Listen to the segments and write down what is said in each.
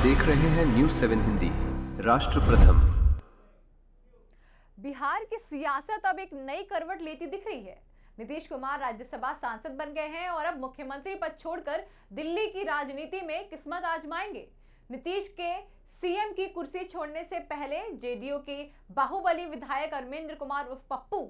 देख रहे हैं न्यूज़ 7 हिंदी, राष्ट्र प्रथम। बिहार की सियासत अब एक नई करवट लेती दिख रही है। नीतीश कुमार राज्यसभा सांसद बन गए हैं और अब मुख्यमंत्री पद छोड़कर दिल्ली की राजनीति में किस्मत आजमाएंगे। नीतीश के सीएम की कुर्सी छोड़ने से पहले जेडीयू के बाहुबली विधायक अरविंद कुमार उर्फ पप्पू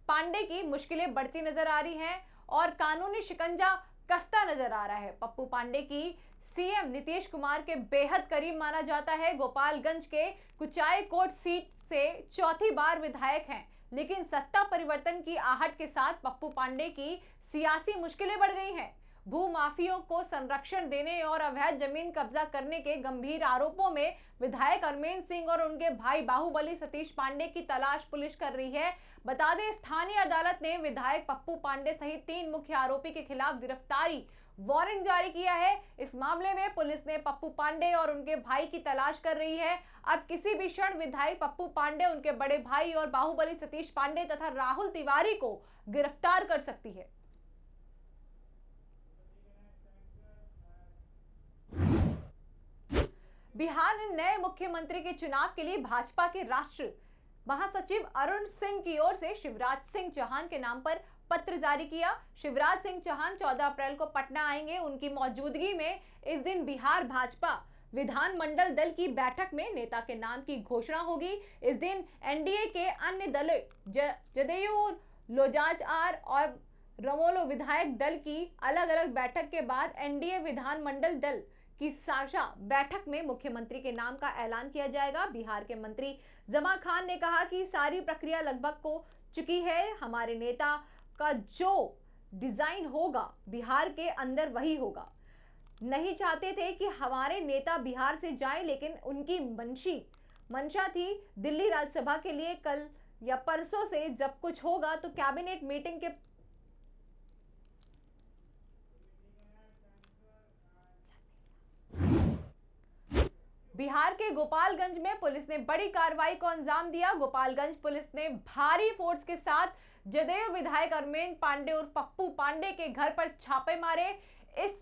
पांडे की मुश्किलें बढ़ती नजर आ रही हैं और कानूनी शिकंजा कसता नजर आ रहा है। पप्पू पांडे की सीएम नीतीश कुमार के बेहद करीब माना जाता है। गोपालगंज के कुचायकोट सीट से चौथी बार विधायक हैं, लेकिन सत्ता परिवर्तन की आहट के साथ पप्पू पांडे की सियासी मुश्किलें बढ़ गई हैं। भूमाफियों को संरक्षण देने और अवैध जमीन कब्जा करने के गंभीर आरोपों में विधायक अरविंद सिंह और उनके भाई बाहुबली सतीश पांडे की तलाश पुलिस कर रही है। बता दें, स्थानीय अदालत ने विधायक पप्पू पांडे सहित 3 मुख्य आरोपी के खिलाफ गिरफ्तारी वारंट जारी किया है। इस मामले में पुलिस ने पप्पू पांडे और उनके भाई की तलाश कर रही है। अब किसी भी क्षण विधायक पप्पू पांडे, उनके बड़े भाई और बाहुबली सतीश पांडे तथा राहुल तिवारी को गिरफ्तार कर सकती है। बिहार ने नए मुख्यमंत्री के चुनाव के लिए भाजपा के राष्ट्रीय महासचिव अरुण सिंह की ओर से शिवराज सिंह चौहान के नाम पर पत्र जारी किया। शिवराज सिंह चौहान 14 अप्रैल को पटना आएंगे। उनकी मौजूदगी में इस दिन बिहार भाजपा विधानमंडल दल की बैठक में नेता के नाम की घोषणा होगी। इस दिन एनडीए के अन्य दलों जदयू, लोजपा और रमोलो विधायक दल की अलग अलग बैठक के बाद एनडीए विधानमंडल दल की साझा बैठक में मुख्यमंत्री के नाम का ऐलान किया जाएगा। बिहार के मंत्री जमा खान ने कहा कि सारी प्रक्रिया लगभग हो चुकी है। हमारे नेता का जो डिजाइन होगा बिहार के अंदर वही होगा। नहीं चाहते थे कि हमारे नेता बिहार से जाएं, लेकिन उनकी मंशा थी दिल्ली राज्यसभा के लिए। कल या परसों से जब कुछ होगा तो कैबिनेट मीटिंग के बिहार के गोपालगंज में पुलिस ने बड़ी कार्रवाई को अंजाम दिया। गोपालगंज पुलिस ने भारी फोर्स के साथ जदयू विधायक अरविंद पांडे और पप्पू पांडे के घर पर छापे मारे। इस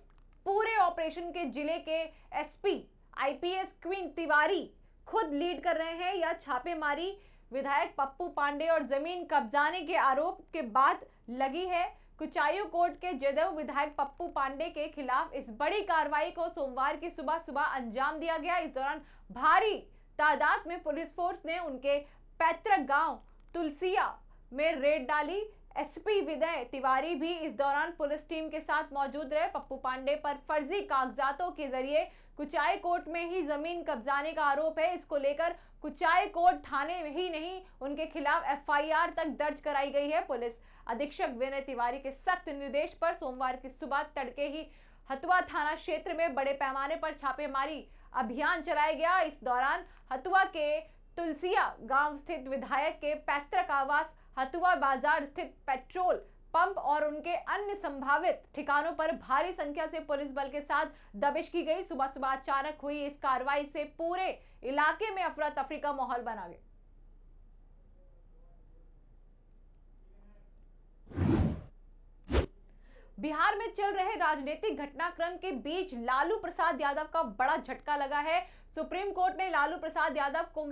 पूरे ऑपरेशन के जिले के एसपी आईपीएस क्वीन तिवारी खुद लीड कर रहे हैं। यह छापेमारी विधायक पप्पू पांडे और जमीन कब्जाने के आरोप के बाद लगी है। कुचायकोट के जदयू विधायक पप्पू पांडे के खिलाफ इस बड़ी कार्रवाई को सोमवार की सुबह सुबह अंजाम दिया गया। इस दौरान भारी तादाद में पुलिस फोर्स ने उनके पैतृक गांव तुलसिया में रेड डाली। एसपी विजय तिवारी भी इस दौरान पुलिस टीम के साथ मौजूद रहे। पप्पू पांडे पर फर्जी कागजातों के जरिए कुचायकोट में ही जमीन कब्जाने का आरोप है। इसको लेकर कुचायकोट थाने में ही नहीं, उनके खिलाफ एफआईआर तक दर्ज कराई गई है। पुलिस अधीक्षक विनय तिवारी के सख्त निर्देश पर सोमवार की सुबह तड़के ही हथुआ थाना क्षेत्र में बड़े पैमाने पर छापेमारी अभियान चलाया गया। इस दौरान हथुआ के तुलसिया गांव स्थित विधायक के पैतृक आवास, हथुआ बाजार स्थित पेट्रोल पंप और उनके अन्य संभावित ठिकानों पर भारी संख्या से पुलिस बल के साथ दबिश की गई। सुबह सुबह अचानक हुई इस कार्रवाई से पूरे इलाके में अफरा तफरी का माहौल बना गया। बिहार में चल रहे राजनीतिक घटनाक्रम के बीच लालू प्रसाद यादव का बड़ा झटका लगा है। सुप्रीम कोर्ट ने लालू प्रसाद यादव को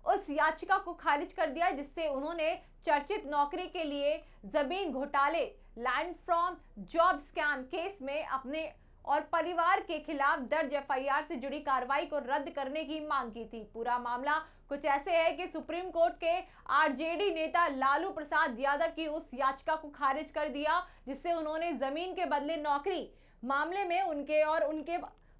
उस याचिका को खारिज कर दिया जिससे उन्होंने चर्चित नौकरी के लिए जमीन घोटाले, land from job scam case में अपने और परिवार के खिलाफ दर्ज एफआईआर से जुड़ी कार्रवाई को रद्द करने की मांग की थी। पूरा मामला कुछ ऐसे है कि सुप्रीम कोर्ट के आरजेडी नेता लालू प्रसाद यादव की उस याचिका को खारिज कर दिया जिससे उन्होंने जमीन के बदले नौकरी मामले में उनके और उनके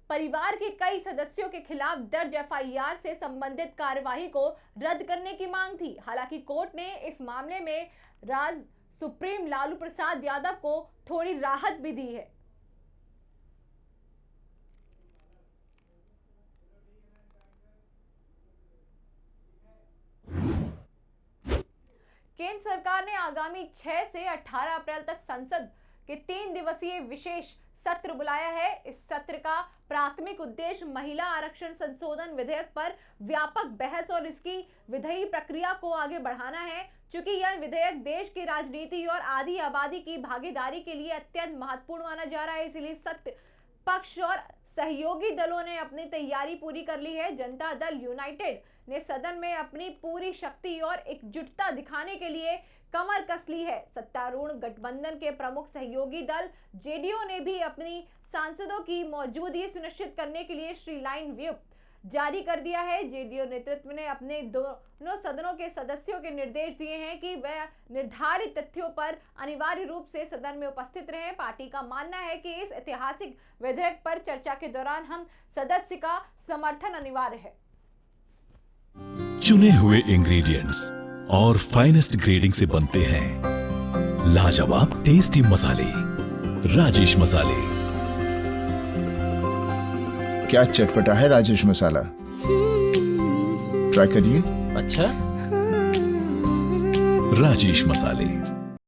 परिवार के कई सदस्यों के खिलाफ दर्ज एफआईआर से संबंधित कार्यवाही को रद्द करने की मांग थी। हालांकि कोर्ट ने इस मामले में राज सुप्रीम लालू प्रसाद यादव को थोड़ी राहत भी दी है। केंद्र सरकार ने आगामी 6 से 18 अप्रैल तक संसद के 3 दिवसीय विशेष सत्र बुलाया है। इस सत्र का प्राथमिक उद्देश्य महिला आरक्षण संशोधन विधेयक पर व्यापक बहस और इसकी विधायी प्रक्रिया को आगे बढ़ाना है। चूंकि यह विधेयक देश की राजनीति और आधी आबादी की भागीदारी के लिए अत्यंत महत्वपूर्ण माना जा रहा है, इसलिए सत्य पक्ष और सहयोगी दलों ने अपनी तैयारी पूरी कर ली है। जनता दल यूनाइटेड ने सदन में अपनी पूरी शक्ति और एकजुटता दिखाने के लिए कमर कस ली है। सत्तारूढ़ गठबंधन के प्रमुख सहयोगी दल जेडीयू ने भी अपनी सांसदों की मौजूदगी सुनिश्चित करने के लिए श्रीलाइन व्यूह जारी कर दिया है। जेडीयू नेतृत्व ने अपने दोनों सदनों के सदस्यों के निर्देश दिए हैं कि वह निर्धारित तथ्यों पर अनिवार्य रूप से सदन में उपस्थित रहें। पार्टी का मानना है कि इस ऐतिहासिक विधेयक पर चर्चा के दौरान हम सदस्य का समर्थन अनिवार्य है। चुने हुए इंग्रेडिएंट्स और फाइनेस्ट ग्रेडिंग से बनते हैं लाजवाब टेस्टी मसाले, राजेश मसाले। क्या चटपटा है राजेश मसाला, ट्राई करिए। अच्छा, राजेश मसाले।